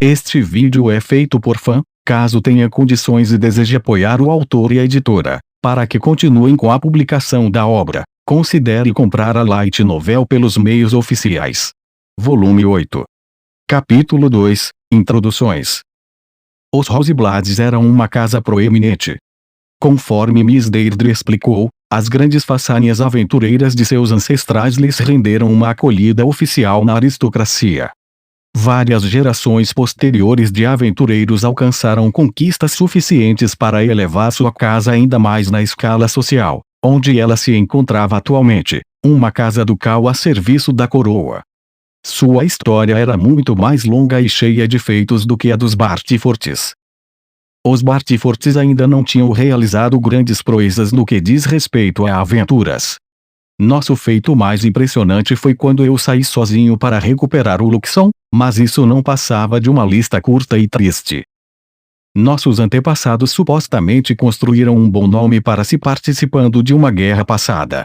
Este vídeo é feito por fã. Caso tenha condições e deseje apoiar o autor e a editora, para que continuem com a publicação da obra, considere comprar a Light Novel pelos meios oficiais. Volume 8. Capítulo 2. Introduções. Os Roseblades eram uma casa proeminente. Conforme Miss Deirdre explicou, as grandes façanhas aventureiras de seus ancestrais lhes renderam uma acolhida oficial na aristocracia. Várias gerações posteriores de aventureiros alcançaram conquistas suficientes para elevar sua casa ainda mais na escala social, onde ela se encontrava atualmente, uma casa ducal a serviço da coroa. Sua história era muito mais longa e cheia de feitos do que a dos Bartyforts. Os Bartyforts ainda não tinham realizado grandes proezas no que diz respeito a aventuras. Nosso feito mais impressionante foi quando eu saí sozinho para recuperar o Luxon, mas isso não passava de uma lista curta e triste. Nossos antepassados supostamente construíram um bom nome para si participando de uma guerra passada.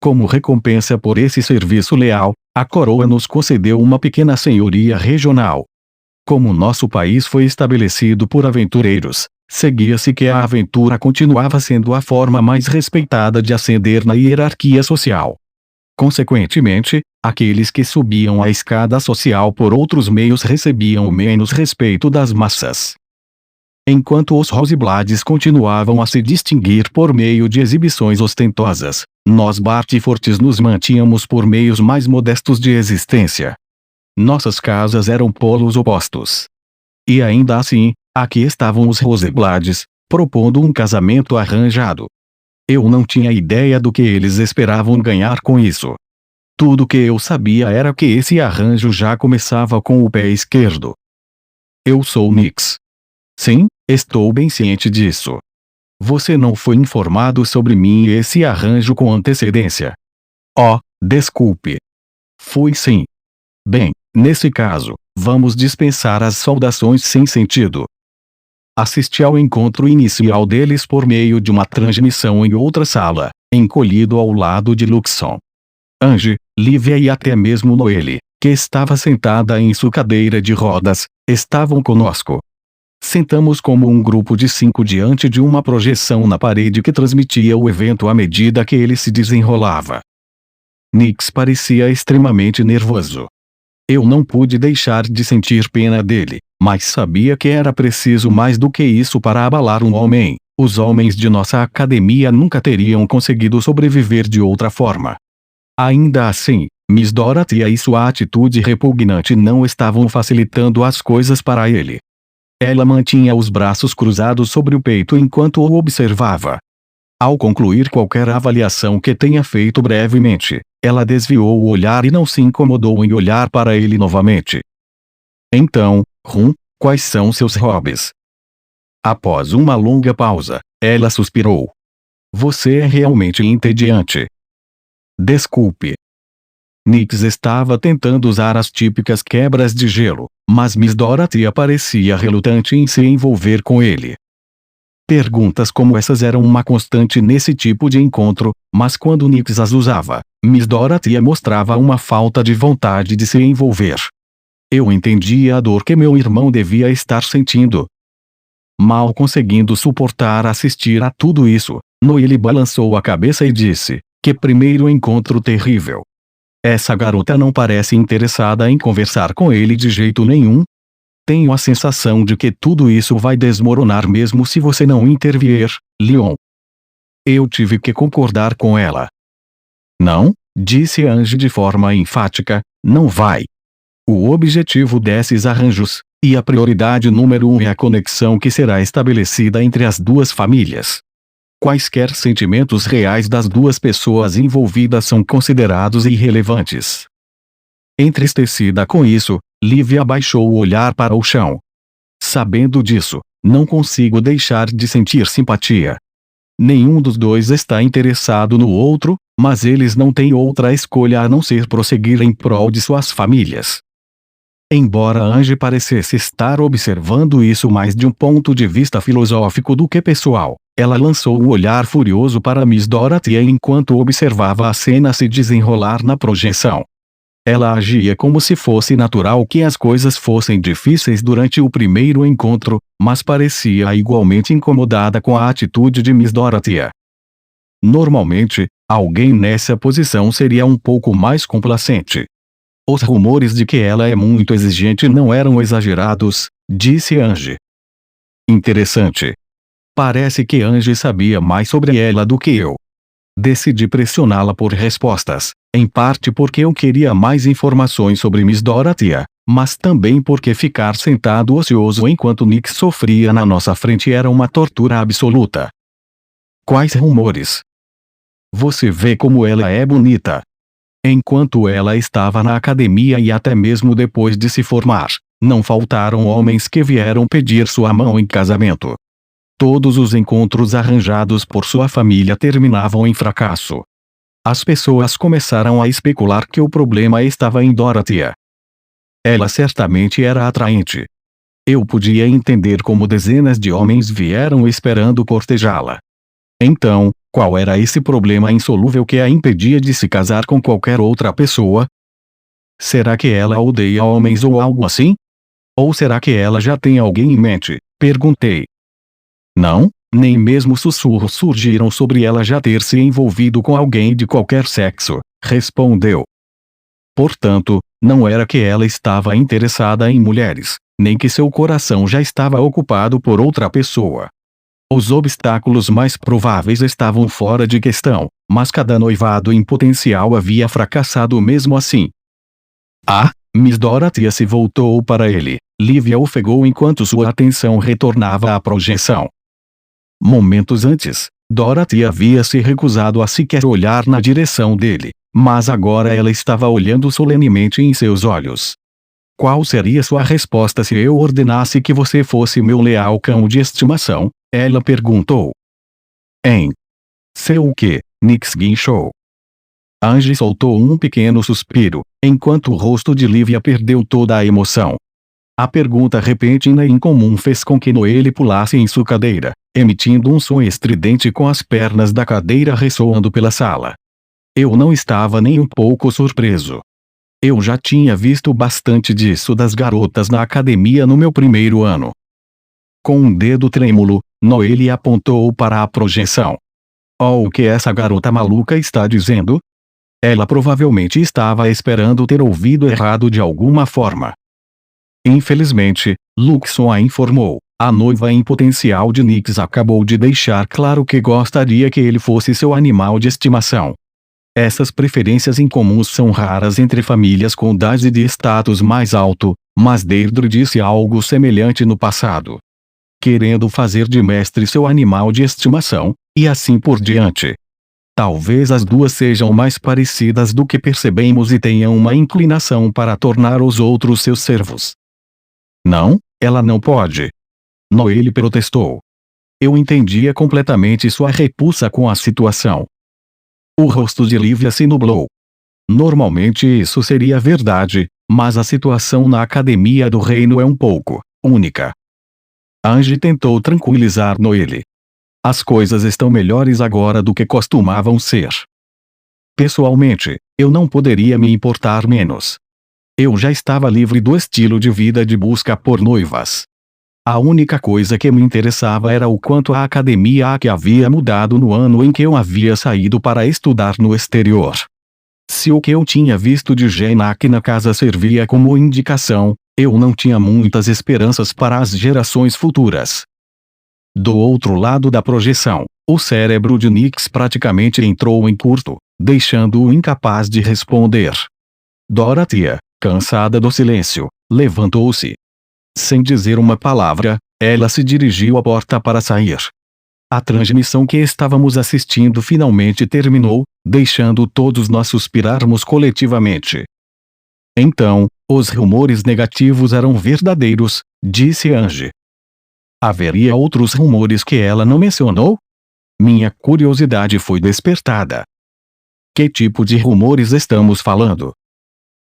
Como recompensa por esse serviço leal, a coroa nos concedeu uma pequena senhoria regional. Como nosso país foi estabelecido por aventureiros, seguia-se que a aventura continuava sendo a forma mais respeitada de ascender na hierarquia social. Consequentemente, aqueles que subiam a escada social por outros meios recebiam menos respeito das massas. Enquanto os Roseblades continuavam a se distinguir por meio de exibições ostentosas, nós Bartyforts nos mantínhamos por meios mais modestos de existência. Nossas casas eram polos opostos. E ainda assim, aqui estavam os Roseblades, propondo um casamento arranjado. Eu não tinha ideia do que eles esperavam ganhar com isso. Tudo que eu sabia era que esse arranjo já começava com o pé esquerdo. Eu sou Nix. Sim, estou bem ciente disso. Você não foi informado sobre mim e esse arranjo com antecedência. Oh, desculpe. Fui sim. Bem, nesse caso, vamos dispensar as saudações sem sentido. Assisti ao encontro inicial deles por meio de uma transmissão em outra sala, encolhido ao lado de Luxon. Ange, Lívia e até mesmo Noelle, que estava sentada em sua cadeira de rodas, estavam conosco. Sentamos como um grupo de 5 diante de uma projeção na parede que transmitia o evento à medida que ele se desenrolava. Nix parecia extremamente nervoso. Eu não pude deixar de sentir pena dele, mas sabia que era preciso mais do que isso para abalar um homem. Os homens de nossa academia nunca teriam conseguido sobreviver de outra forma. Ainda assim, Miss Dorothy e sua atitude repugnante não estavam facilitando as coisas para ele. Ela mantinha os braços cruzados sobre o peito enquanto o observava. Ao concluir qualquer avaliação que tenha feito brevemente, ela desviou o olhar e não se incomodou em olhar para ele novamente. Então, quais são seus hobbies? Após uma longa pausa, ela suspirou. Você é realmente entediante. Desculpe. Nix estava tentando usar as típicas quebras de gelo, mas Miss Dorothy parecia relutante em se envolver com ele. Perguntas como essas eram uma constante nesse tipo de encontro, mas quando Nix as usava, Miss Dorothy mostrava uma falta de vontade de se envolver. Eu entendia a dor que meu irmão devia estar sentindo. Mal conseguindo suportar assistir a tudo isso, Noelle balançou a cabeça e disse, que primeiro encontro terrível. Essa garota não parece interessada em conversar com ele de jeito nenhum. Tenho a sensação de que tudo isso vai desmoronar mesmo se você não intervir, Leon. Eu tive que concordar com ela. Não, disse Ange de forma enfática, não vai. O objetivo desses arranjos, e a prioridade número 1 é a conexão que será estabelecida entre as duas famílias. Quaisquer sentimentos reais das duas pessoas envolvidas são considerados irrelevantes. Entristecida com isso, Lívia baixou o olhar para o chão. Sabendo disso, não consigo deixar de sentir simpatia. Nenhum dos dois está interessado no outro, mas eles não têm outra escolha a não ser prosseguir em prol de suas famílias. Embora Ange parecesse estar observando isso mais de um ponto de vista filosófico do que pessoal, ela lançou um olhar furioso para Miss Dorothy enquanto observava a cena se desenrolar na projeção. Ela agia como se fosse natural que as coisas fossem difíceis durante o primeiro encontro, mas parecia igualmente incomodada com a atitude de Miss Dorothea. Normalmente, alguém nessa posição seria um pouco mais complacente. Os rumores de que ela é muito exigente não eram exagerados, disse Angie. Interessante. Parece que Angie sabia mais sobre ela do que eu. Decidi pressioná-la por respostas, em parte porque eu queria mais informações sobre Miss Dorothea, mas também porque ficar sentado ocioso enquanto Nick sofria na nossa frente era uma tortura absoluta. Quais rumores? Você vê como ela é bonita. Enquanto ela estava na academia e até mesmo depois de se formar, não faltaram homens que vieram pedir sua mão em casamento. Todos os encontros arranjados por sua família terminavam em fracasso. As pessoas começaram a especular que o problema estava em Dorothea. Ela certamente era atraente. Eu podia entender como dezenas de homens vieram esperando cortejá-la. Então, qual era esse problema insolúvel que a impedia de se casar com qualquer outra pessoa? Será que ela odeia homens ou algo assim? Ou será que ela já tem alguém em mente? Perguntei. Não, nem mesmo sussurros surgiram sobre ela já ter se envolvido com alguém de qualquer sexo, respondeu. Portanto, não era que ela estava interessada em mulheres, nem que seu coração já estava ocupado por outra pessoa. Os obstáculos mais prováveis estavam fora de questão, mas cada noivado em potencial havia fracassado mesmo assim. Ah, Miss Dorothea se voltou para ele. Lívia ofegou enquanto sua atenção retornava à projeção. Momentos antes, Dorothea havia se recusado a sequer olhar na direção dele, mas agora ela estava olhando solenemente em seus olhos. Qual seria sua resposta se eu ordenasse que você fosse meu leal cão de estimação? Ela perguntou. Sei o quê? Nick guinchou. Angie soltou um pequeno suspiro, enquanto o rosto de Lívia perdeu toda a emoção. A pergunta repentina e incomum fez com que Noelle pulasse em sua cadeira, emitindo um som estridente com as pernas da cadeira ressoando pela sala. Eu não estava nem um pouco surpreso. Eu já tinha visto bastante disso das garotas na academia no meu primeiro ano. Com um dedo trêmulo, Noelle apontou para a projeção. Oh, o que essa garota maluca está dizendo? Ela provavelmente estava esperando ter ouvido errado de alguma forma. Infelizmente, Luxon a informou. A noiva em potencial de Nix acabou de deixar claro que gostaria que ele fosse seu animal de estimação. Essas preferências incomuns são raras entre famílias com idade de status mais alto, mas Deirdre disse algo semelhante no passado. Querendo fazer de mestre seu animal de estimação, e assim por diante. Talvez as duas sejam mais parecidas do que percebemos e tenham uma inclinação para tornar os outros seus servos. Não, ela não pode. Noelle protestou. Eu entendia completamente sua repulsa com a situação. O rosto de Lívia se nublou. Normalmente isso seria verdade, mas a situação na Academia do Reino é um pouco única. Angie tentou tranquilizar Noelle. As coisas estão melhores agora do que costumavam ser. Pessoalmente, eu não poderia me importar menos. Eu já estava livre do estilo de vida de busca por noivas. A única coisa que me interessava era o quanto a academia que havia mudado no ano em que eu havia saído para estudar no exterior. Se o que eu tinha visto de Genak na casa servia como indicação, eu não tinha muitas esperanças para as gerações futuras. Do outro lado da projeção, o cérebro de Nix praticamente entrou em curto, deixando-o incapaz de responder. Dorothea, cansada do silêncio, levantou-se. Sem dizer uma palavra, ela se dirigiu à porta para sair. A transmissão que estávamos assistindo finalmente terminou, deixando todos nós suspirarmos coletivamente. Então, os rumores negativos eram verdadeiros, disse Angie. Haveria outros rumores que ela não mencionou? Minha curiosidade foi despertada. Que tipo de rumores estamos falando?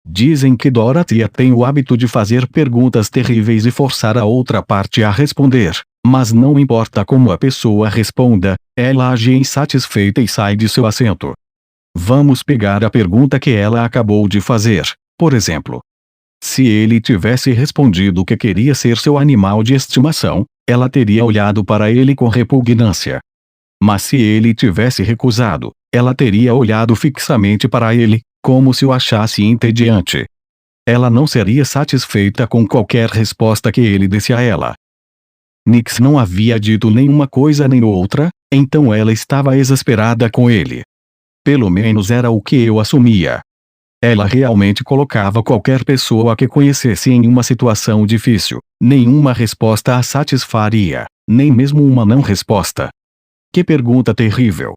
Dizem que Dorothea tem o hábito de fazer perguntas terríveis e forçar a outra parte a responder, mas não importa como a pessoa responda, ela age insatisfeita e sai de seu assento. Vamos pegar a pergunta que ela acabou de fazer, por exemplo. Se ele tivesse respondido que queria ser seu animal de estimação, ela teria olhado para ele com repugnância. Mas se ele tivesse recusado, ela teria olhado fixamente para ele, como se o achasse entediante. Ela não seria satisfeita com qualquer resposta que ele desse a ela. Nix não havia dito nenhuma coisa nem outra, então ela estava exasperada com ele. Pelo menos era o que eu assumia. Ela realmente colocava qualquer pessoa que conhecesse em uma situação difícil. Nenhuma resposta a satisfaria, nem mesmo uma não resposta. Que pergunta terrível!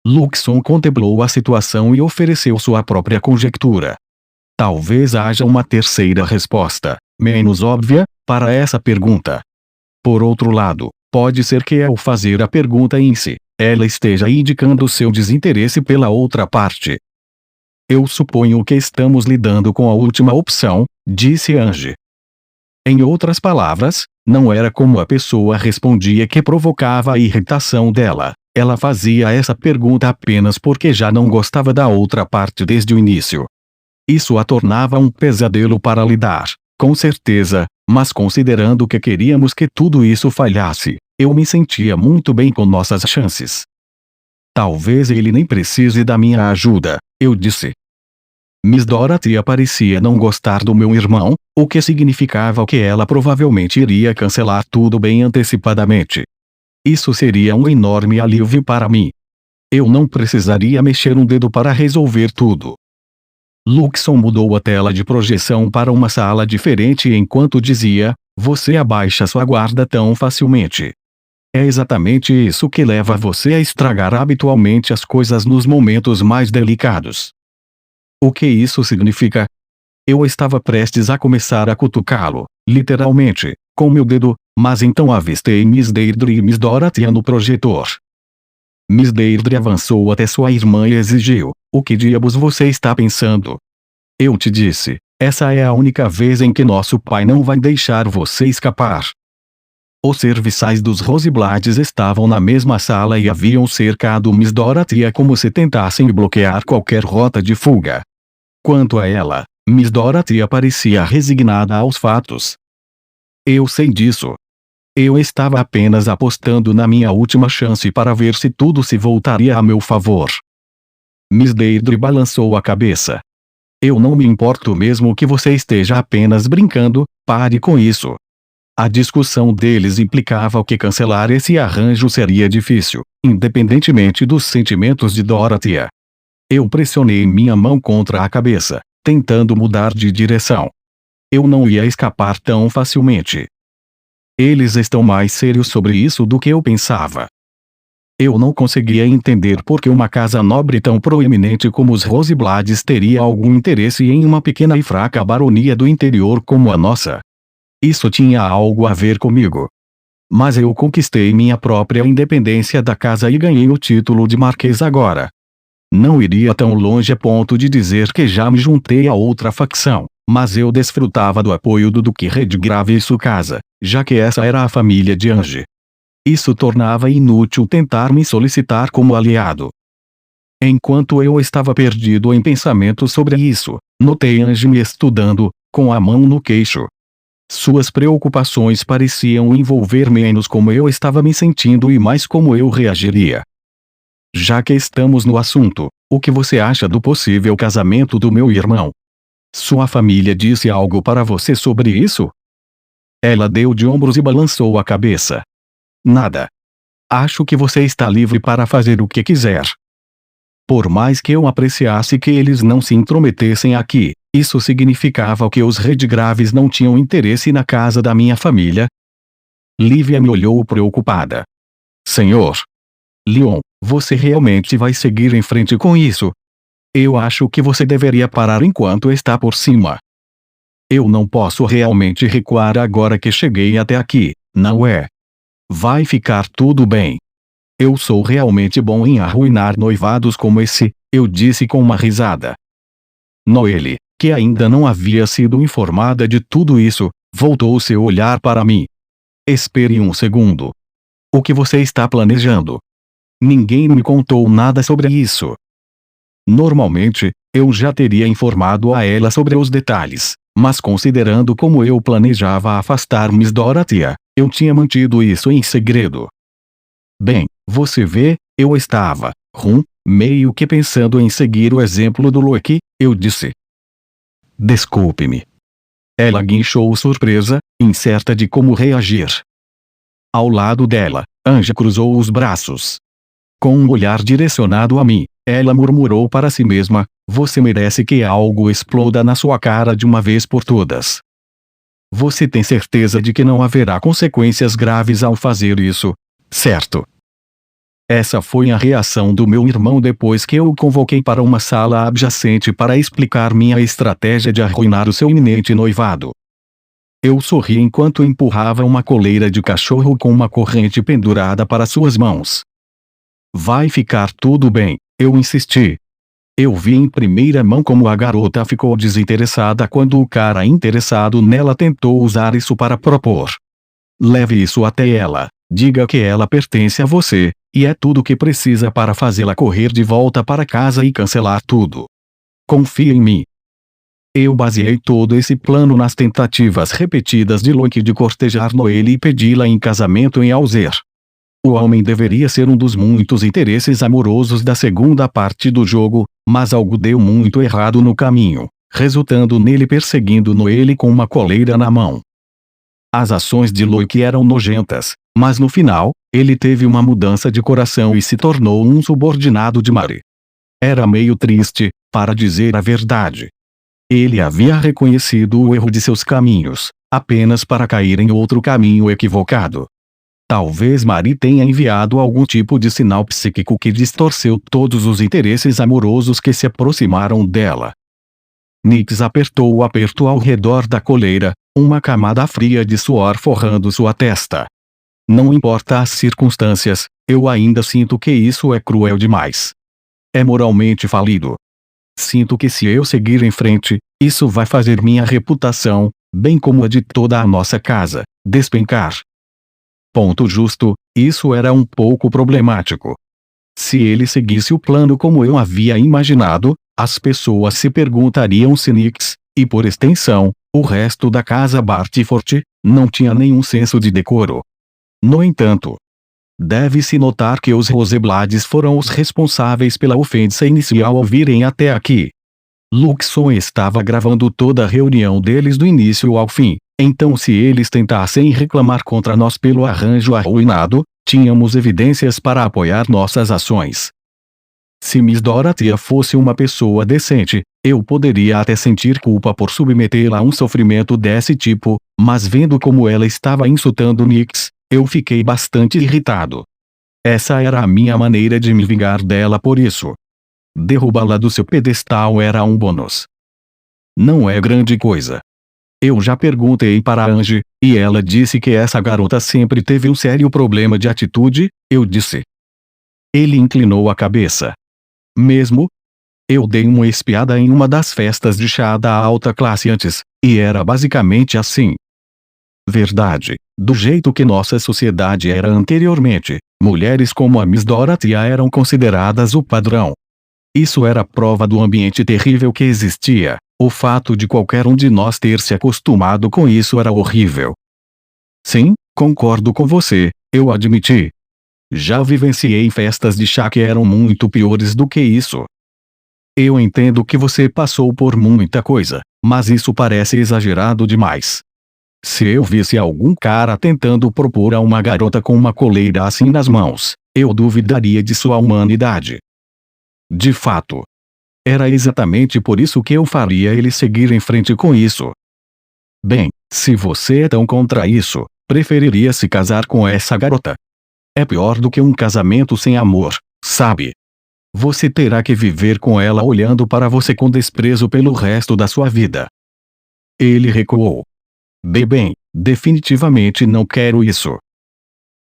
Luxon contemplou a situação e ofereceu sua própria conjectura. Talvez haja uma terceira resposta, menos óbvia, para essa pergunta. Por outro lado, pode ser que ao fazer a pergunta em si, ela esteja indicando seu desinteresse pela outra parte. Eu suponho que estamos lidando com a última opção, disse Ange. Em outras palavras, não era como a pessoa respondia que provocava a irritação dela. Ela fazia essa pergunta apenas porque já não gostava da outra parte desde o início. Isso a tornava um pesadelo para lidar, com certeza, mas considerando que queríamos que tudo isso falhasse, eu me sentia muito bem com nossas chances. Talvez ele nem precise da minha ajuda, eu disse. Miss Dorothy parecia não gostar do meu irmão, o que significava que ela provavelmente iria cancelar tudo bem antecipadamente. Isso seria um enorme alívio para mim. Eu não precisaria mexer um dedo para resolver tudo. Luxon mudou a tela de projeção para uma sala diferente enquanto dizia: você abaixa sua guarda tão facilmente. É exatamente isso que leva você a estragar habitualmente as coisas nos momentos mais delicados. O que isso significa? Eu estava prestes a começar a cutucá-lo, literalmente, com meu dedo, mas então avistei Miss Deirdre e Miss Dorothy no projetor. Miss Deirdre avançou até sua irmã e exigiu: o que diabos você está pensando? Eu te disse, essa é a única vez em que nosso pai não vai deixar você escapar. Os serviçais dos Roseblades estavam na mesma sala e haviam cercado Miss Dorothy como se tentassem bloquear qualquer rota de fuga. Quanto a ela, Miss Dorothy parecia resignada aos fatos. Eu sei disso. Eu estava apenas apostando na minha última chance para ver se tudo se voltaria a meu favor. Miss Deirdre balançou a cabeça. Eu não me importo mesmo que você esteja apenas brincando, pare com isso. A discussão deles implicava que cancelar esse arranjo seria difícil, independentemente dos sentimentos de Dorothy. Eu pressionei minha mão contra a cabeça, tentando mudar de direção. Eu não ia escapar tão facilmente. Eles estão mais sérios sobre isso do que eu pensava. Eu não conseguia entender por que uma casa nobre tão proeminente como os Roseblades teria algum interesse em uma pequena e fraca baronia do interior como a nossa. Isso tinha algo a ver comigo. Mas eu conquistei minha própria independência da casa e ganhei o título de marquês agora. Não iria tão longe a ponto de dizer que já me juntei a outra facção, mas eu desfrutava do apoio do Duque Redgrave e sua casa, já que essa era a família de Ange. Isso tornava inútil tentar me solicitar como aliado. Enquanto eu estava perdido em pensamentos sobre isso, notei Ange me estudando, com a mão no queixo. Suas preocupações pareciam envolver menos como eu estava me sentindo e mais como eu reagiria. Já que estamos no assunto, o que você acha do possível casamento do meu irmão? Sua família disse algo para você sobre isso? Ela deu de ombros e balançou a cabeça. Nada. Acho que você está livre para fazer o que quiser. Por mais que eu apreciasse que eles não se intrometessem aqui, isso significava que os Redgraves não tinham interesse na casa da minha família? Lívia me olhou preocupada. Senhor Leon, você realmente vai seguir em frente com isso? Eu acho que você deveria parar enquanto está por cima. Eu não posso realmente recuar agora que cheguei até aqui, não é? Vai ficar tudo bem. Eu sou realmente bom em arruinar noivados como esse, eu disse com uma risada. Noelle, que ainda não havia sido informada de tudo isso, voltou seu olhar para mim. Espere um segundo. O que você está planejando? Ninguém me contou nada sobre isso. Normalmente, eu já teria informado a ela sobre os detalhes, mas considerando como eu planejava afastar Miss Dorothea, eu tinha mantido isso em segredo. Bem, você vê, eu estava, meio que pensando em seguir o exemplo do Loki, eu disse. Desculpe-me. Ela guinchou surpresa, incerta de como reagir. Ao lado dela, Anja cruzou os braços. Com um olhar direcionado a mim, ela murmurou para si mesma, você merece que algo exploda na sua cara de uma vez por todas. Você tem certeza de que não haverá consequências graves ao fazer isso, certo? Essa foi a reação do meu irmão depois que eu o convoquei para uma sala adjacente para explicar minha estratégia de arruinar o seu iminente noivado. Eu sorri enquanto empurrava uma coleira de cachorro com uma corrente pendurada para suas mãos. Vai ficar tudo bem, eu insisti. Eu vi em primeira mão como a garota ficou desinteressada quando o cara interessado nela tentou usar isso para propor. Leve isso até ela, diga que ela pertence a você, e é tudo que precisa para fazê-la correr de volta para casa e cancelar tudo. Confie em mim. Eu baseei todo esse plano nas tentativas repetidas de Loki de cortejar Noelle e pedi-la em casamento em Alzer. O homem deveria ser um dos muitos interesses amorosos da segunda parte do jogo, mas algo deu muito errado no caminho, resultando nele perseguindo Noelle com uma coleira na mão. As ações de Loki eram nojentas, mas no final, ele teve uma mudança de coração e se tornou um subordinado de Mari. Era meio triste, para dizer a verdade. Ele havia reconhecido o erro de seus caminhos, apenas para cair em outro caminho equivocado. Talvez Mari tenha enviado algum tipo de sinal psíquico que distorceu todos os interesses amorosos que se aproximaram dela. Nix apertou o aperto ao redor da coleira, uma camada fria de suor forrando sua testa. Não importa as circunstâncias, eu ainda sinto que isso é cruel demais. É moralmente falido. Sinto que se eu seguir em frente, isso vai fazer minha reputação, bem como a de toda a nossa casa, despencar. Ponto justo, isso era um pouco problemático. Se ele seguisse o plano como eu havia imaginado, as pessoas se perguntariam se Nix, e por extensão, o resto da casa Bartyford, não tinha nenhum senso de decoro. No entanto, deve-se notar que os Roseblades foram os responsáveis pela ofensa inicial ao virem até aqui. Luxon estava gravando toda a reunião deles do início ao fim, então se eles tentassem reclamar contra nós pelo arranjo arruinado, tínhamos evidências para apoiar nossas ações. Se Miss Dorothea fosse uma pessoa decente, eu poderia até sentir culpa por submetê-la a um sofrimento desse tipo, mas vendo como ela estava insultando Nix, eu fiquei bastante irritado. Essa era a minha maneira de me vingar dela por isso. Derrubá-la do seu pedestal era um bônus. Não é grande coisa. Eu já perguntei para Angie, e ela disse que essa garota sempre teve um sério problema de atitude, eu disse. Ele inclinou a cabeça. Mesmo? Eu dei uma espiada em uma das festas de chá da alta classe antes, e era basicamente assim. Verdade, do jeito que nossa sociedade era anteriormente, mulheres como a Miss Dorothea eram consideradas o padrão. Isso era prova do ambiente terrível que existia, o fato de qualquer um de nós ter se acostumado com isso era horrível. Sim, concordo com você, eu admiti. Já vivenciei festas de chá que eram muito piores do que isso. Eu entendo que você passou por muita coisa, mas isso parece exagerado demais. Se eu visse algum cara tentando propor a uma garota com uma coleira assim nas mãos, eu duvidaria de sua humanidade. De fato. Era exatamente por isso que eu faria ele seguir em frente com isso. Bem, se você é tão contra isso, preferiria se casar com essa garota. É pior do que um casamento sem amor, sabe? Você terá que viver com ela olhando para você com desprezo pelo resto da sua vida. Ele recuou. Bem, definitivamente não quero isso.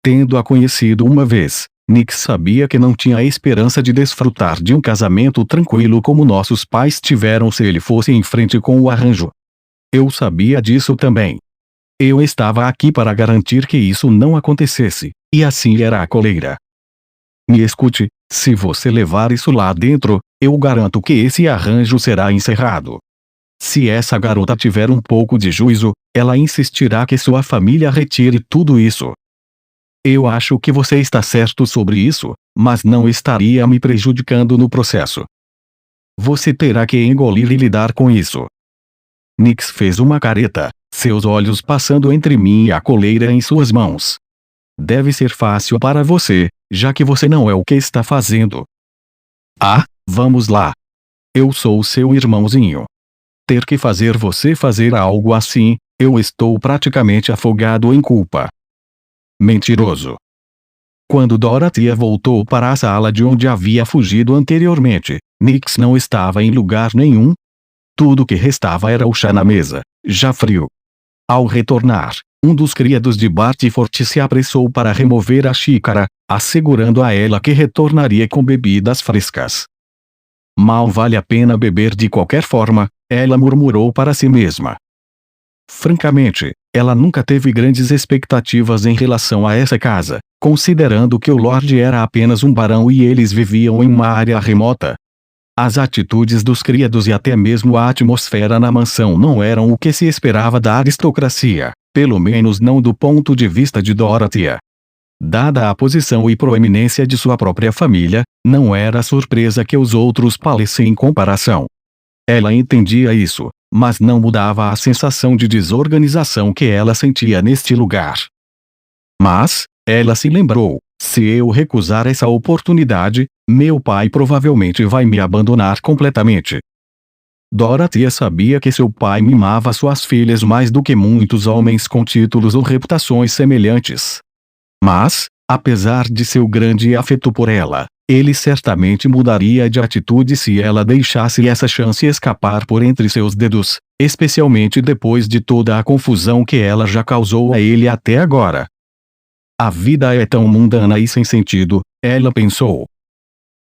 Tendo-a conhecido uma vez, Nick sabia que não tinha a esperança de desfrutar de um casamento tranquilo como nossos pais tiveram se ele fosse em frente com o arranjo. Eu sabia disso também. Eu estava aqui para garantir que isso não acontecesse, e assim era a coleira. Me escute, se você levar isso lá dentro, eu garanto que esse arranjo será encerrado. Se essa garota tiver um pouco de juízo, ela insistirá que sua família retire tudo isso. Eu acho que você está certo sobre isso, mas não estaria me prejudicando no processo. Você terá que engolir e lidar com isso. Nix fez uma careta, seus olhos passando entre mim e a coleira em suas mãos. Deve ser fácil para você, já que você não é o que está fazendo. Ah, vamos lá. Eu sou o seu irmãozinho. Ter que fazer você fazer algo assim, eu estou praticamente afogado em culpa. Mentiroso. Quando Dorothea voltou para a sala de onde havia fugido anteriormente, Nix não estava em lugar nenhum. Tudo que restava era o chá na mesa, já frio. Ao retornar, um dos criados de Bartyford se apressou para remover a xícara, assegurando a ela que retornaria com bebidas frescas. Mal vale a pena beber de qualquer forma, ela murmurou para si mesma. Francamente, ela nunca teve grandes expectativas em relação a essa casa, considerando que o Lorde era apenas um barão e eles viviam em uma área remota. As atitudes dos criados e até mesmo a atmosfera na mansão não eram o que se esperava da aristocracia, pelo menos não do ponto de vista de Dorothea. Dada a posição e proeminência de sua própria família, não era surpresa que os outros palessem em comparação. Ela entendia isso, mas não mudava a sensação de desorganização que ela sentia neste lugar. Mas, ela se lembrou, se eu recusar essa oportunidade, meu pai provavelmente vai me abandonar completamente. Dorothea sabia que seu pai mimava suas filhas mais do que muitos homens com títulos ou reputações semelhantes. Mas, apesar de seu grande afeto por ela, ele certamente mudaria de atitude se ela deixasse essa chance escapar por entre seus dedos, especialmente depois de toda a confusão que ela já causou a ele até agora. A vida é tão mundana e sem sentido, ela pensou.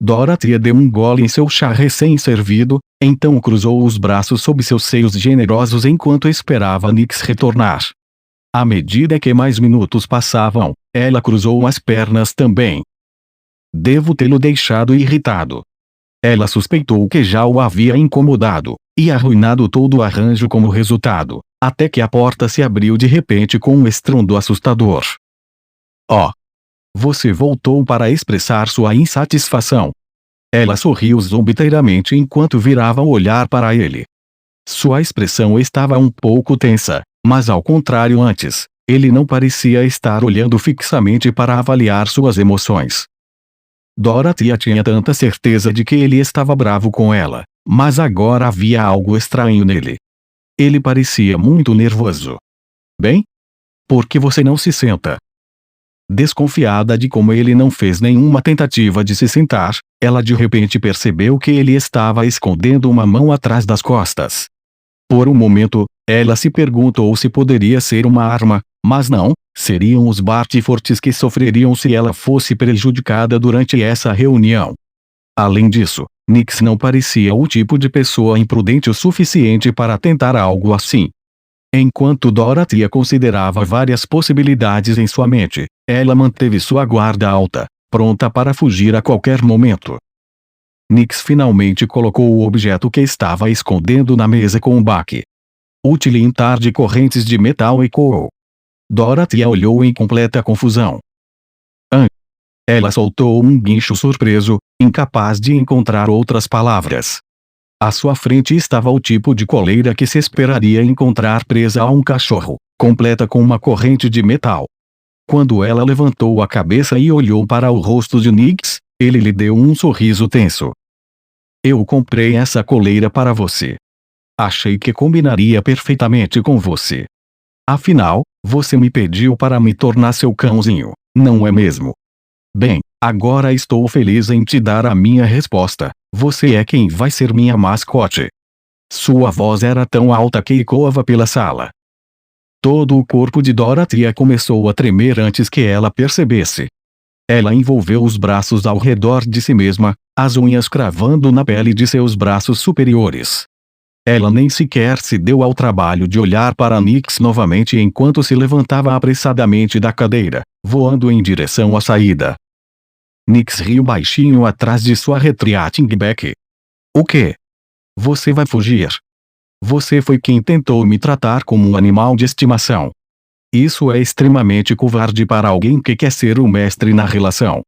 Dorothea deu um gole em seu chá recém-servido, então cruzou os braços sob seus seios generosos enquanto esperava Nix retornar. À medida que mais minutos passavam, ela cruzou as pernas também. Devo tê-lo deixado irritado. Ela suspeitou que já o havia incomodado, e arruinado todo o arranjo como resultado, até que a porta se abriu de repente com um estrondo assustador. Oh! Você voltou para expressar sua insatisfação. Ela sorriu zombeteiramente enquanto virava o olhar para ele. Sua expressão estava um pouco tensa, mas ao contrário antes, ele não parecia estar olhando fixamente para avaliar suas emoções. Dorothea tinha tanta certeza de que ele estava bravo com ela, mas agora havia algo estranho nele. Ele parecia muito nervoso. Bem? Por que você não se senta? Desconfiada de como ele não fez nenhuma tentativa de se sentar, ela de repente percebeu que ele estava escondendo uma mão atrás das costas. Por um momento, ela se perguntou se poderia ser uma arma, mas não, seriam os Bartyfords que sofreriam se ela fosse prejudicada durante essa reunião. Além disso, Nix não parecia o tipo de pessoa imprudente o suficiente para tentar algo assim. Enquanto Dorothea considerava várias possibilidades em sua mente, ela manteve sua guarda alta, pronta para fugir a qualquer momento. Nix finalmente colocou o objeto que estava escondendo na mesa com um baque. O tilintar de correntes de metal ecoou. Dorothea olhou em completa confusão. Ela soltou um guincho surpreso, incapaz de encontrar outras palavras. À sua frente estava o tipo de coleira que se esperaria encontrar presa a um cachorro, completa com uma corrente de metal. Quando ela levantou a cabeça e olhou para o rosto de Nix, ele lhe deu um sorriso tenso. Eu comprei essa coleira para você. Achei que combinaria perfeitamente com você. Afinal, você me pediu para me tornar seu cãozinho, não é mesmo? Bem, agora estou feliz em te dar a minha resposta. Você é quem vai ser minha mascote. Sua voz era tão alta que ecoava pela sala. Todo o corpo de Dorothea começou a tremer antes que ela percebesse. Ela envolveu os braços ao redor de si mesma, as unhas cravando na pele de seus braços superiores. Ela nem sequer se deu ao trabalho de olhar para Nix novamente enquanto se levantava apressadamente da cadeira, voando em direção à saída. Nix riu baixinho atrás de sua retreating back. O quê? Você vai fugir? Você foi quem tentou me tratar como um animal de estimação. Isso é extremamente covarde para alguém que quer ser o mestre na relação.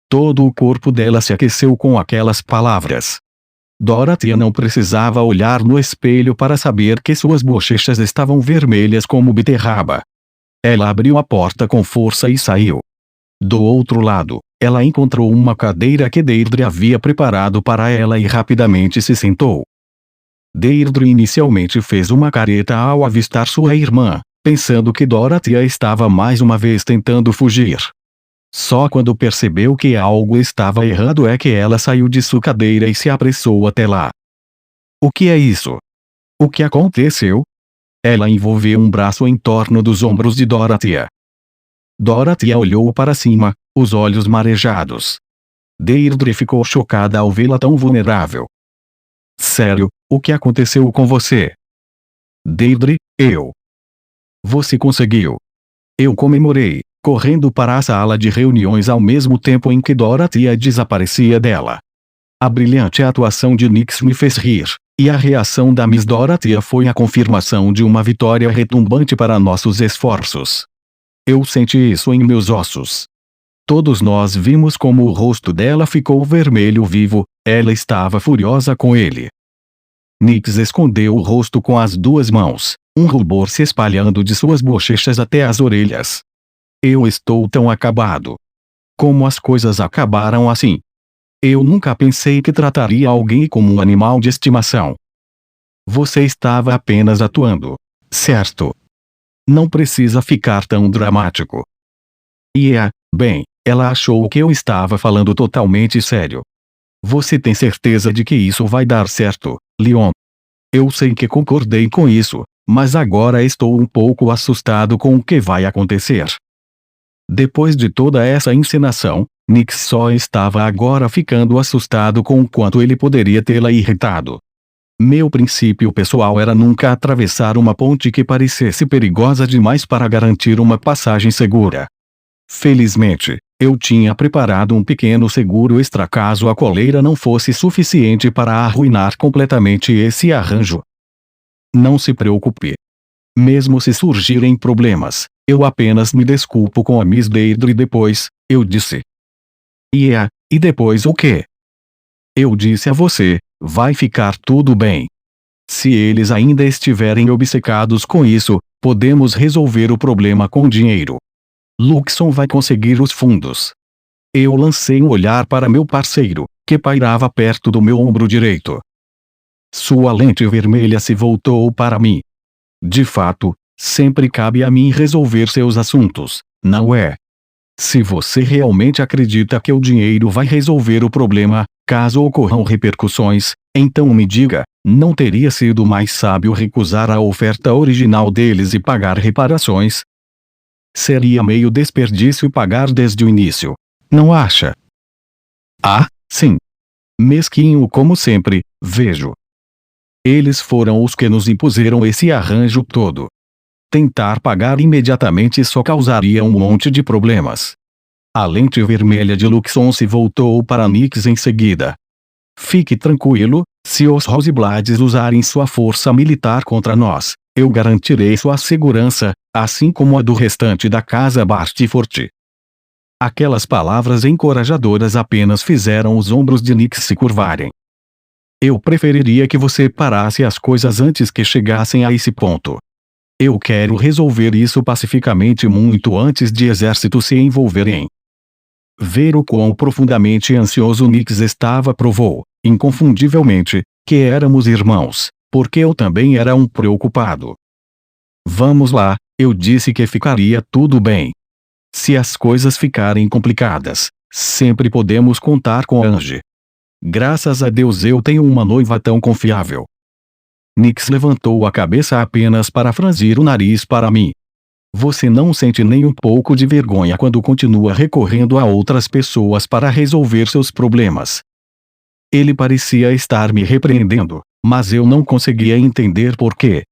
Todo o corpo dela se aqueceu com aquelas palavras. Dorothy não precisava olhar no espelho para saber que suas bochechas estavam vermelhas como beterraba. Ela abriu a porta com força e saiu. Do outro lado, ela encontrou uma cadeira que Deirdre havia preparado para ela e rapidamente se sentou. Deirdre inicialmente fez uma careta ao avistar sua irmã, pensando que Dorothy estava mais uma vez tentando fugir. Só quando percebeu que algo estava errado é que ela saiu de sua cadeira e se apressou até lá. O que é isso? O que aconteceu? Ela envolveu um braço em torno dos ombros de Dorothy. Dorothy olhou para cima, os olhos marejados. Deirdre ficou chocada ao vê-la tão vulnerável. Sério, o que aconteceu com você? Deirdre, eu. Você conseguiu. Eu comemorei, correndo para a sala de reuniões ao mesmo tempo em que Dorothy desaparecia dela. A brilhante atuação de Nix me fez rir, e a reação da Miss Dorothy foi a confirmação de uma vitória retumbante para nossos esforços. Eu senti isso em meus ossos. Todos nós vimos como o rosto dela ficou vermelho vivo, ela estava furiosa com ele. Nix escondeu o rosto com as duas mãos, um rubor se espalhando de suas bochechas até as orelhas. Eu estou tão acabado. Como as coisas acabaram assim? Eu nunca pensei que trataria alguém como um animal de estimação. Você estava apenas atuando, certo? Não precisa ficar tão dramático. Bem, ela achou que eu estava falando totalmente sério. Você tem certeza de que isso vai dar certo, Leon? Eu sei que concordei com isso, mas agora estou um pouco assustado com o que vai acontecer. Depois de toda essa encenação, Nix só estava agora ficando assustado com o quanto ele poderia tê-la irritado. Meu princípio pessoal era nunca atravessar uma ponte que parecesse perigosa demais para garantir uma passagem segura. Felizmente, eu tinha preparado um pequeno seguro extra caso a coleira não fosse suficiente para arruinar completamente esse arranjo. Não se preocupe. Mesmo se surgirem problemas, eu apenas me desculpo com a Miss Deirdre depois, eu disse. E depois o quê? Eu disse a você, vai ficar tudo bem. Se eles ainda estiverem obcecados com isso, podemos resolver o problema com dinheiro. Luxon vai conseguir os fundos. Eu lancei um olhar para meu parceiro, que pairava perto do meu ombro direito. Sua lente vermelha se voltou para mim. De fato, sempre cabe a mim resolver seus assuntos, não é? Se você realmente acredita que o dinheiro vai resolver o problema, caso ocorram repercussões, então me diga, não teria sido mais sábio recusar a oferta original deles e pagar reparações? Seria meio desperdício pagar desde o início, não acha? Ah, sim. Mesquinho como sempre, vejo. Eles foram os que nos impuseram esse arranjo todo. Tentar pagar imediatamente só causaria um monte de problemas. A lente vermelha de Luxon se voltou para Nix em seguida. Fique tranquilo, se os Roseblades usarem sua força militar contra nós, eu garantirei sua segurança, assim como a do restante da casa Bartford. Aquelas palavras encorajadoras apenas fizeram os ombros de Nix se curvarem. Eu preferiria que você parasse as coisas antes que chegassem a esse ponto. Eu quero resolver isso pacificamente muito antes de exércitos se envolverem. Ver o quão profundamente ansioso Nix estava provou, inconfundivelmente, que éramos irmãos, porque eu também era um preocupado. Vamos lá, eu disse que ficaria tudo bem. Se as coisas ficarem complicadas, sempre podemos contar com Angie. Graças a Deus eu tenho uma noiva tão confiável. Nix levantou a cabeça apenas para franzir o nariz para mim. Você não sente nem um pouco de vergonha quando continua recorrendo a outras pessoas para resolver seus problemas. Ele parecia estar me repreendendo, mas eu não conseguia entender por quê.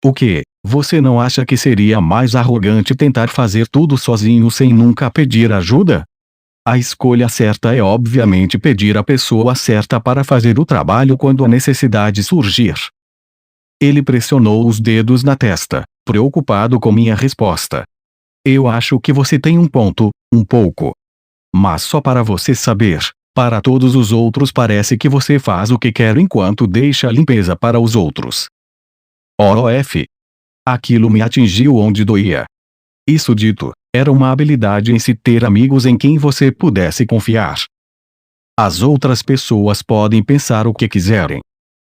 O quê? Você não acha que seria mais arrogante tentar fazer tudo sozinho sem nunca pedir ajuda? A escolha certa é obviamente pedir a pessoa certa para fazer o trabalho quando a necessidade surgir. Ele pressionou os dedos na testa, preocupado com minha resposta. Eu acho que você tem um ponto, um pouco. Mas só para você saber, para todos os outros parece que você faz o que quer enquanto deixa a limpeza para os outros. OF. Aquilo me atingiu onde doía. Isso dito, era uma habilidade em se ter amigos em quem você pudesse confiar. As outras pessoas podem pensar o que quiserem.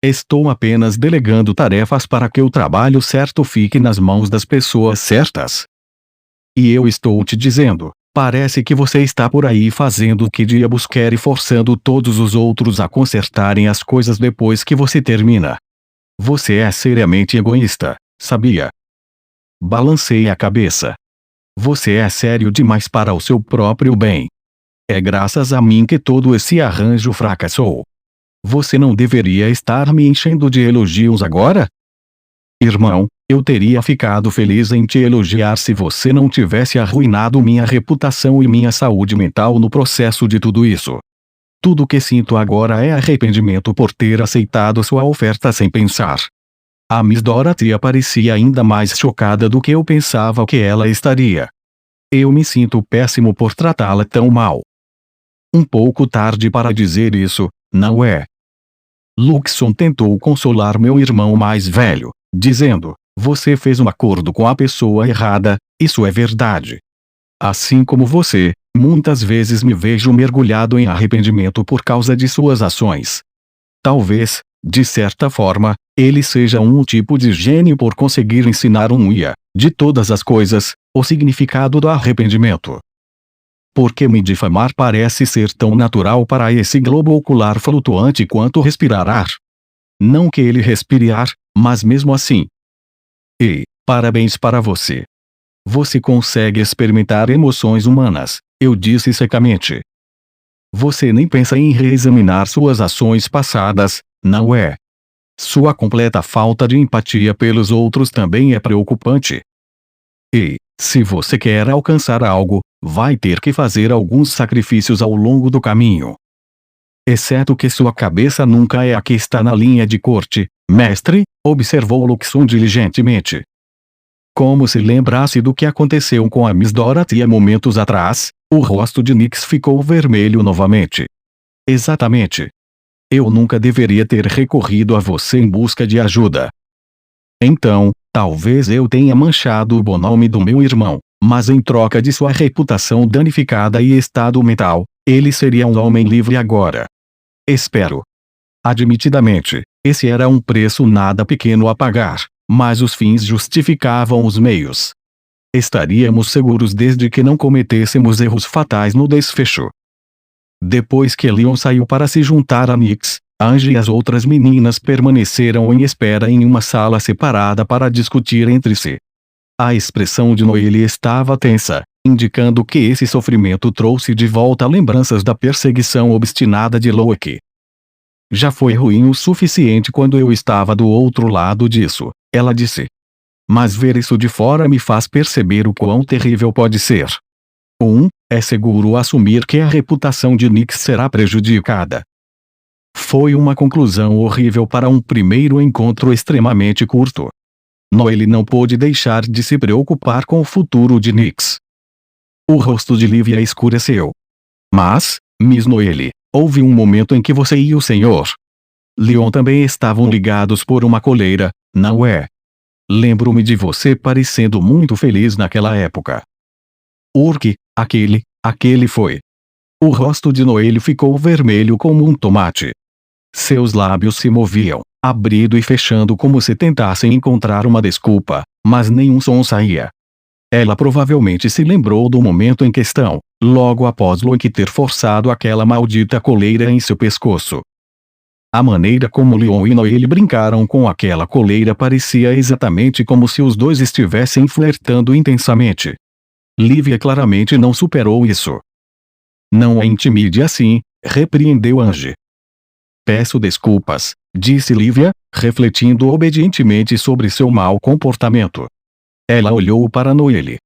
Estou apenas delegando tarefas para que o trabalho certo fique nas mãos das pessoas certas. E eu estou te dizendo, parece que você está por aí fazendo o que diabos quer e forçando todos os outros a consertarem as coisas depois que você termina. Você é seriamente egoísta, sabia? Balancei a cabeça. Você é sério demais para o seu próprio bem. É graças a mim que todo esse arranjo fracassou. Você não deveria estar me enchendo de elogios agora? Irmão, eu teria ficado feliz em te elogiar se você não tivesse arruinado minha reputação e minha saúde mental no processo de tudo isso. Tudo que sinto agora é arrependimento por ter aceitado sua oferta sem pensar. A Miss Dorothy parecia ainda mais chocada do que eu pensava que ela estaria. Eu me sinto péssimo por tratá-la tão mal. Um pouco tarde para dizer isso, não é? Luxon tentou consolar meu irmão mais velho, dizendo, você fez um acordo com a pessoa errada, isso é verdade. Assim como você, muitas vezes me vejo mergulhado em arrependimento por causa de suas ações. Talvez, de certa forma, ele seja um tipo de gênio por conseguir ensinar um IA, de todas as coisas, o significado do arrependimento. Porque me difamar parece ser tão natural para esse globo ocular flutuante quanto respirar ar. Não que ele respire ar, mas mesmo assim. E, parabéns para você. Você consegue experimentar emoções humanas, eu disse secamente. Você nem pensa em reexaminar suas ações passadas, não é? Sua completa falta de empatia pelos outros também é preocupante. E, se você quer alcançar algo, vai ter que fazer alguns sacrifícios ao longo do caminho. Exceto que sua cabeça nunca é a que está na linha de corte, mestre, observou Luxon diligentemente. Como se lembrasse do que aconteceu com a Miss Dorothy há momentos atrás, o rosto de Nix ficou vermelho novamente. Exatamente. Eu nunca deveria ter recorrido a você em busca de ajuda. Então, talvez eu tenha manchado o bom nome do meu irmão, mas em troca de sua reputação danificada e estado mental, ele seria um homem livre agora. Espero. Admitidamente, esse era um preço nada pequeno a pagar, mas os fins justificavam os meios. Estaríamos seguros desde que não cometêssemos erros fatais no desfecho. Depois que Leon saiu para se juntar a Nix, Angie e as outras meninas permaneceram em espera em uma sala separada para discutir entre si. A expressão de Noelle estava tensa, indicando que esse sofrimento trouxe de volta lembranças da perseguição obstinada de Loki. Já foi ruim o suficiente quando eu estava do outro lado disso, ela disse. Mas ver isso de fora me faz perceber o quão terrível pode ser. É seguro assumir que a reputação de Nix será prejudicada. Foi uma conclusão horrível para um primeiro encontro extremamente curto. Noelle não pôde deixar de se preocupar com o futuro de Nix. O rosto de Livia escureceu. Mas, Miss Noelle, houve um momento em que você e o Sr. Leon também estavam ligados por uma coleira, não é? Lembro-me de você parecendo muito feliz naquela época. Urk, aquele foi. O rosto de Noelle ficou vermelho como um tomate. Seus lábios se moviam, abrindo e fechando como se tentassem encontrar uma desculpa, mas nenhum som saía. Ela provavelmente se lembrou do momento em questão, logo após Loki ter forçado aquela maldita coleira em seu pescoço. A maneira como Leon e Noelle brincaram com aquela coleira parecia exatamente como se os dois estivessem flertando intensamente. Livia claramente não superou isso. Não a intimide assim, repreendeu Angie. Peço desculpas, disse Livia, refletindo obedientemente sobre seu mau comportamento. Ela olhou para Noelle.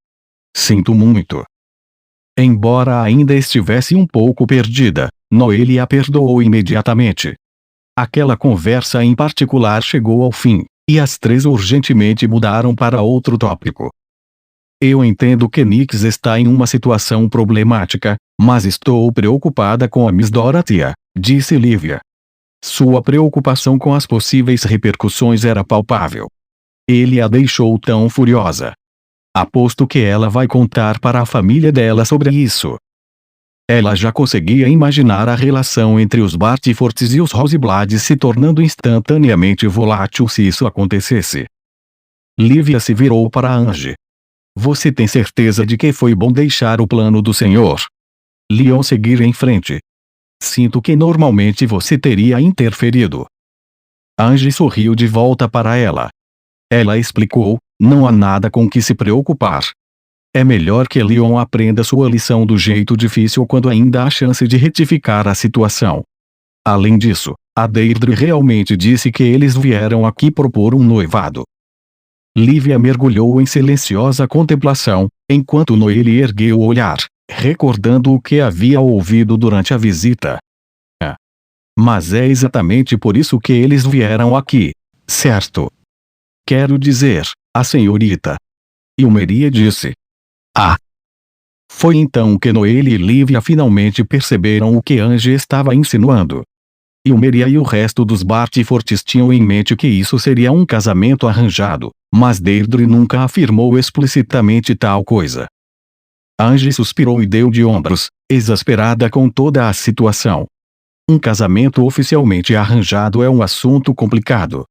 Sinto muito. Embora ainda estivesse um pouco perdida, Noelle a perdoou imediatamente. Aquela conversa em particular chegou ao fim, e as três urgentemente mudaram para outro tópico. Eu entendo que Nix está em uma situação problemática, mas estou preocupada com a Miss Dorothea, disse Lívia. Sua preocupação com as possíveis repercussões era palpável. Ele a deixou tão furiosa. Aposto que ela vai contar para a família dela sobre isso. Ela já conseguia imaginar a relação entre os Bartyfords e os Roseblades se tornando instantaneamente volátil se isso acontecesse. Lívia se virou para Ange. Você tem certeza de que foi bom deixar o plano do senhor Leon seguir em frente? Sinto que normalmente você teria interferido. Ange sorriu de volta para ela. Ela explicou, não há nada com que se preocupar. É melhor que Leon aprenda sua lição do jeito difícil quando ainda há chance de retificar a situação. Além disso, a Deirdre realmente disse que eles vieram aqui propor um noivado. Lívia mergulhou em silenciosa contemplação, enquanto Noelle ergueu o olhar, recordando o que havia ouvido durante a visita. Mas é exatamente por isso que eles vieram aqui, certo? Quero dizer, a senhorita Ilmeria disse. Foi então que Noelle e Lívia finalmente perceberam o que Ange estava insinuando. Ilmeria e o resto dos Bartyfords tinham em mente que isso seria um casamento arranjado, mas Deirdre nunca afirmou explicitamente tal coisa. Ange suspirou e deu de ombros, exasperada com toda a situação. Um casamento oficialmente arranjado é um assunto complicado.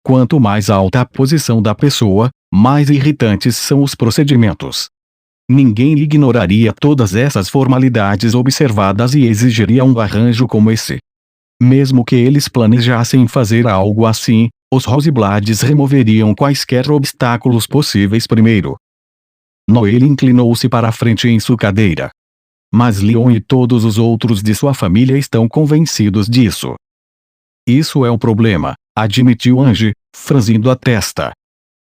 Quanto mais alta a posição da pessoa, mais irritantes são os procedimentos. Ninguém ignoraria todas essas formalidades observadas e exigiria um arranjo como esse. Mesmo que eles planejassem fazer algo assim, os Roseblades removeriam quaisquer obstáculos possíveis primeiro. Noelle inclinou-se para a frente em sua cadeira. Mas Leon e todos os outros de sua família estão convencidos disso. Isso é um problema, admitiu Ange, franzindo a testa.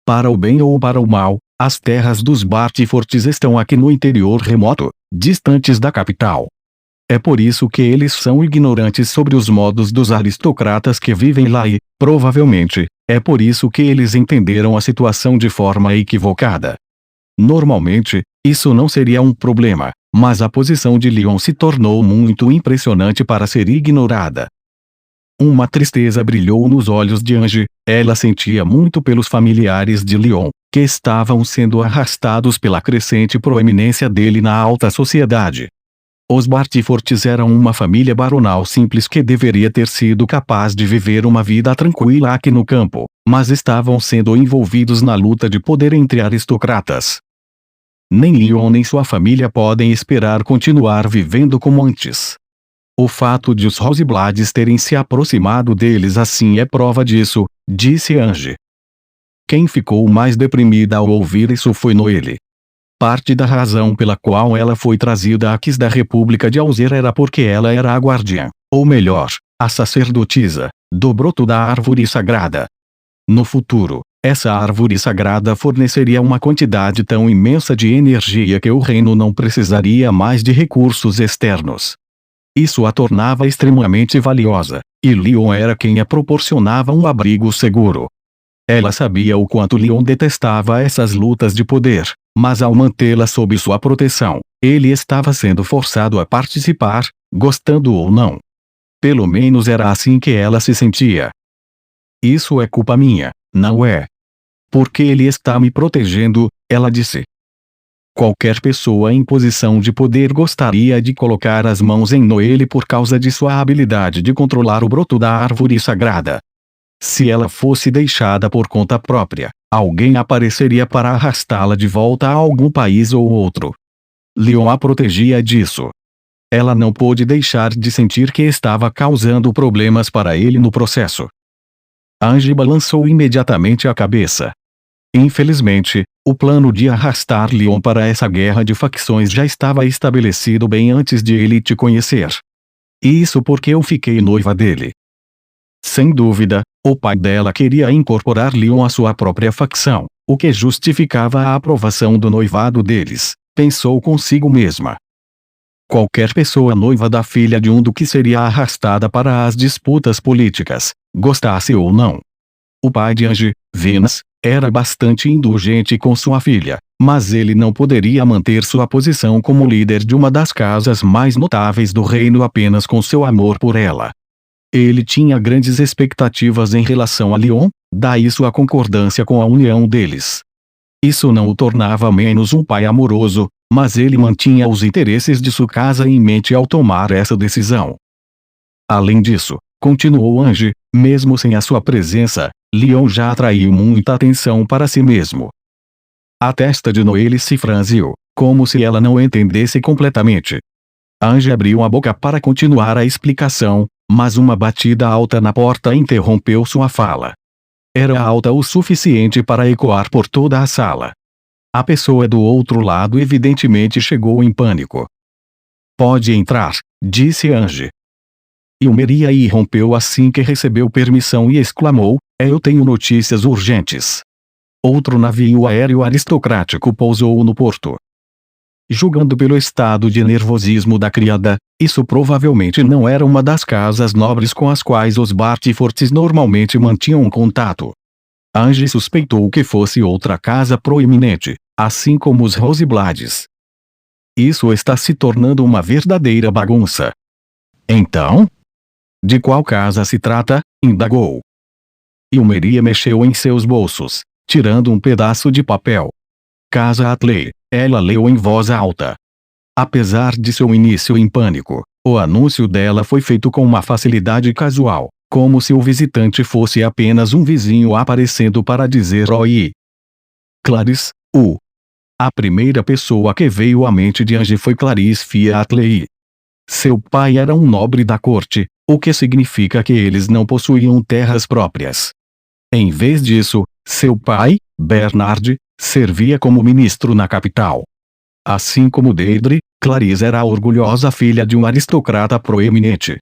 Para o bem ou para o mal, as terras dos Bartyfords estão aqui no interior remoto, distantes da capital. É por isso que eles são ignorantes sobre os modos dos aristocratas que vivem lá e, provavelmente, é por isso que eles entenderam a situação de forma equivocada. Normalmente, isso não seria um problema, mas a posição de Leon se tornou muito impressionante para ser ignorada. Uma tristeza brilhou nos olhos de Ange, ela sentia muito pelos familiares de Leon, que estavam sendo arrastados pela crescente proeminência dele na alta sociedade. Os Bartyfords eram uma família baronal simples que deveria ter sido capaz de viver uma vida tranquila aqui no campo, mas estavam sendo envolvidos na luta de poder entre aristocratas. Nem Leon nem sua família podem esperar continuar vivendo como antes. O fato de os Roseblades terem se aproximado deles assim é prova disso, disse Ange. Quem ficou mais deprimida ao ouvir isso foi Noelle. Parte da razão pela qual ela foi trazida à Quis da República de Alzer era porque ela era a guardiã, ou melhor, a sacerdotisa, do broto da árvore sagrada. No futuro, essa árvore sagrada forneceria uma quantidade tão imensa de energia que o reino não precisaria mais de recursos externos. Isso a tornava extremamente valiosa, e Leon era quem a proporcionava um abrigo seguro. Ela sabia o quanto Leon detestava essas lutas de poder, mas ao mantê-la sob sua proteção, ele estava sendo forçado a participar, gostando ou não. Pelo menos era assim que ela se sentia. Isso é culpa minha, não é? Porque ele está me protegendo, ela disse. Qualquer pessoa em posição de poder gostaria de colocar as mãos em Noelle por causa de sua habilidade de controlar o broto da árvore sagrada. Se ela fosse deixada por conta própria, alguém apareceria para arrastá-la de volta a algum país ou outro. Leon a protegia disso. Ela não pôde deixar de sentir que estava causando problemas para ele no processo. Ange balançou imediatamente a cabeça. Infelizmente, o plano de arrastar Leon para essa guerra de facções já estava estabelecido bem antes de ele te conhecer. E isso porque eu fiquei noiva dele. Sem dúvida, o pai dela queria incorporar Leon à sua própria facção, o que justificava a aprovação do noivado deles, pensou consigo mesma. qualquer pessoa noiva da filha de um duque seria arrastada para as disputas políticas, gostasse ou não. O pai de Ange, Venus, era bastante indulgente com sua filha, mas ele não poderia manter sua posição como líder de uma das casas mais notáveis do reino apenas com seu amor por ela. Ele tinha grandes expectativas em relação a Lyon, daí sua concordância com a união deles. Isso não o tornava menos um pai amoroso, mas ele mantinha os interesses de sua casa em mente ao tomar essa decisão. Além disso, continuou Ange, mesmo sem a sua presença, Lyon já atraiu muita atenção para si mesmo. A testa de Noelle se franziu, como se ela não entendesse completamente. Ange abriu a boca para continuar a explicação, mas uma batida alta na porta interrompeu sua fala. Era alta o suficiente para ecoar por toda a sala. A pessoa do outro lado evidentemente chegou em pânico. "Pode entrar", disse Ange. Ilmeria irrompeu assim que recebeu permissão e exclamou: "Eu tenho notícias urgentes." Outro navio aéreo aristocrático pousou no porto. Julgando pelo estado de nervosismo da criada, isso provavelmente não era uma das casas nobres com as quais os Bartyfords normalmente mantinham contato. Ange suspeitou que fosse outra casa proeminente, assim como os Roseblades. "Isso está se tornando uma verdadeira bagunça." "Então? De qual casa se trata?" indagou. Ilmeria mexeu em seus bolsos, tirando um pedaço de papel. "Casa Atley", ela leu em voz alta. Apesar de seu início em pânico, o anúncio dela foi feito com uma facilidade casual, como se o visitante fosse apenas um vizinho aparecendo para dizer oi. Clarice, A primeira pessoa que veio à mente de Ange foi Clarice Fia Atley. Seu pai era um nobre da corte, o que significa que eles não possuíam terras próprias. Em vez disso, seu pai, Bernard, servia como ministro na capital. Assim como Deirdre, Clarice era a orgulhosa filha de um aristocrata proeminente,